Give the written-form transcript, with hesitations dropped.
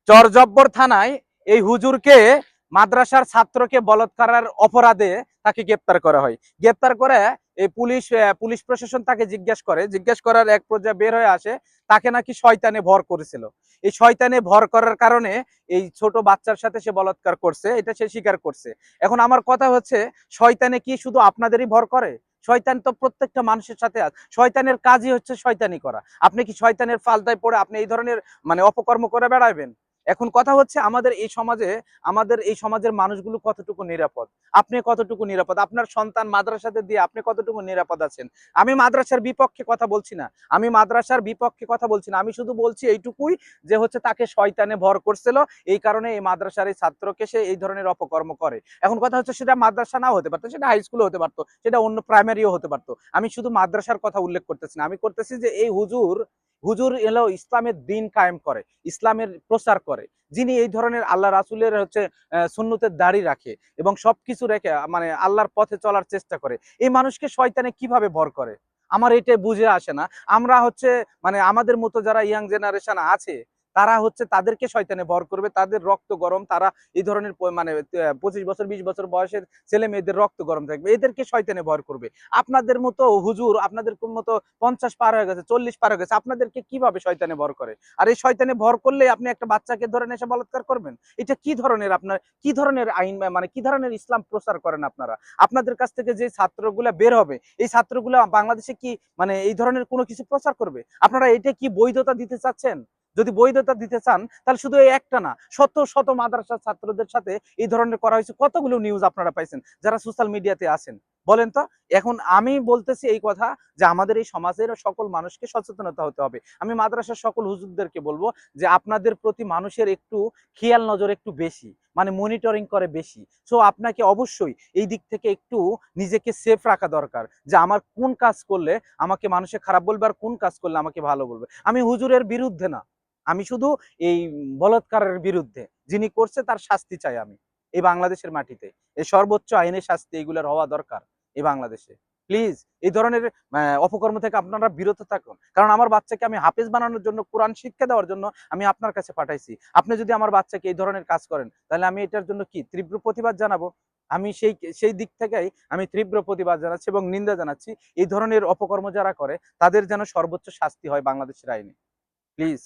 চরজব্বর থানায় এই হুজুরকে মাদ্রাসার ছাত্রকে বলাৎকারের অপরাধে তাকে গ্রেপ্তার করা হয়। গ্রেপ্তার করে এই পুলিশ প্রশাসন তাকে জিজ্ঞেস করার এক পর্যায়ে বের হয়ে আসে তাকে নাকি শয়তানে ভর করেছিল। এই শয়তানে ভর করার কারণে এই ছোট বাচ্চার সাথে সে বলাৎকার করছে, এটা সে স্বীকার করছে। এখন আমার কথা হচ্ছে, শয়তানে কি শুধু আপনাদেরই ভর করে? শয়তান তো প্রত্যেকটা মানুষের সাথে আছে। শয়তানের কাজই হচ্ছে শয়তানি করা। আপনি কি শয়তানের ফালদায় পড়ে আপনি এই ধরনের অপকর্ম করে বেড়াবেন? এখন কথা হচ্ছে, আমাদের এই সমাজের মানুষগুলো কতটুকু নিরাপদ? আপনি কতটুকু নিরাপদ? আপনার সন্তান মাদ্রাসাতে দিয়ে আপনি কতটুকু নিরাপদ আছেন? আমি মাদ্রাসার বিপক্ষে কথা বলছি না, আমি শুধু বলছি এইটুকুই, যে হচ্ছে তাকে শয়তানে ভর করছিল, এই কারণে এই মাদ্রাসার এই ছাত্রকে সে এই ধরনের অপকর্ম করে। এখন কথা হচ্ছে, সেটা মাদ্রাসা নাও হতে পারতো, সেটা হাই স্কুলও হতে পারতো, সেটা অন্য প্রাইমারিও হতে পারতো। আমি শুধু মাদ্রাসার কথা উল্লেখ করতেছি না, আমি করতেছি যে এই হুজুর হুজুর এলো ইসলামের দিন কায়েম করে, ইসলামের প্রচার করে, যিনি এই ধরনের আল্লাহ রাসূলের সুন্নতের দাড়ি রাখে এবং সবকিছু রেখে আল্লাহর পথে চলার চেষ্টা করে, এই মানুষকে শয়তানে কিভাবে ভর করে? আমার এটা বুঝে আসে না। আমরা আমাদের মতো যারা ইয়াং জেনারেশন আছে, তারা তাদেরকে শয়তানে ভর করবে, তাদের রক্ত গরম, তারা এই ধরনের 25 বছর 20 বছর বয়সের ছেলে মেয়েদের রক্ত গরম থাকবে, এদেরকে শয়তানে ভর করবে। আপনাদের মতো হুজুর, আপনাদের মতো 50 পার হয়ে গেছে, 40 পার হয়ে গেছে, আপনাদেরকে কিভাবে শয়তানে ভর করে? আর এই শয়তানে ভর করলে আপনি একটা বাচ্চাকে ধরে এসে বলাৎকার করবেন? এটা কি ধরনের আইন, কি ধরনের ইসলাম প্রচার করেন আপনারা? আপনাদের কাছ থেকে যে ছাত্রগুলা বের হবে, এই ছাত্রগুলা বাংলাদেশে কি এই ধরনের কোনো কিছু প্রচার করবে? আপনারা এটা কি বৈধতা দিতে চাচ্ছেন? যদি বৈধতা দিতে চান, তাহলে শুধু এই একটা না, শত শত মাদ্রাসার ছাত্রদের সাথে এই ধরনের করা হয়েছে। কতগুলো নিউজ আপনারা পাইছেন যারা সোশ্যাল মিডিয়াতে আছেন, বলেন তো? এখন আমি বলতেছি এই কথা, যে আমাদের এই সমাজের সকল মানুষকে সচেতনতা হতে হবে। আমি মাদ্রাসার সকল হুজুরদেরকে বলবো যে আপনাদের প্রতি মানুষের একটু খেয়াল নজর একটু বেশি, মনিটরিং করে বেশি। সো আপনাকে অবশ্যই এই দিক থেকে একটু নিজেকে সেফ রাখা দরকার, যে আমার কোন কাজ করলে আমাকে মানুষে খারাপ বলবে আর কোন কাজ করলে আমাকে ভালো বলবে। আমি হুজুরের বিরুদ্ধে না, আমি শুধু এই বলাৎকারের বিরুদ্ধে, যিনি করছে তার শাস্তি চাই আমি এই বাংলাদেশের মাটিতে। এই সর্বোচ্চ আইনের শাস্তি এগুলোর হওয়া দরকার এই বাংলাদেশে। প্লিজ এই ধরনের অপকর্ম থেকে আপনারা বিরত থাকুন। কারণ আমার বাচ্চাকে আমি হাফেজ বানানোর জন্য, কোরআন শিক্ষা দেওয়ার জন্য আমি আপনার কাছে পাঠাইছি। আপনি যদি আমার বাচ্চাকে এই ধরনের কাজ করেন, তাহলে আমি এটার জন্য কি তীব্র প্রতিবাদ জানাবো। আমি সেই দিক থেকেই আমি তীব্র প্রতিবাদ জানাচ্ছি এবং নিন্দা জানাচ্ছি। এই ধরনের অপকর্ম যারা করে তাদের যেন সর্বোচ্চ শাস্তি হয় বাংলাদেশের আইনে। প্লিজ।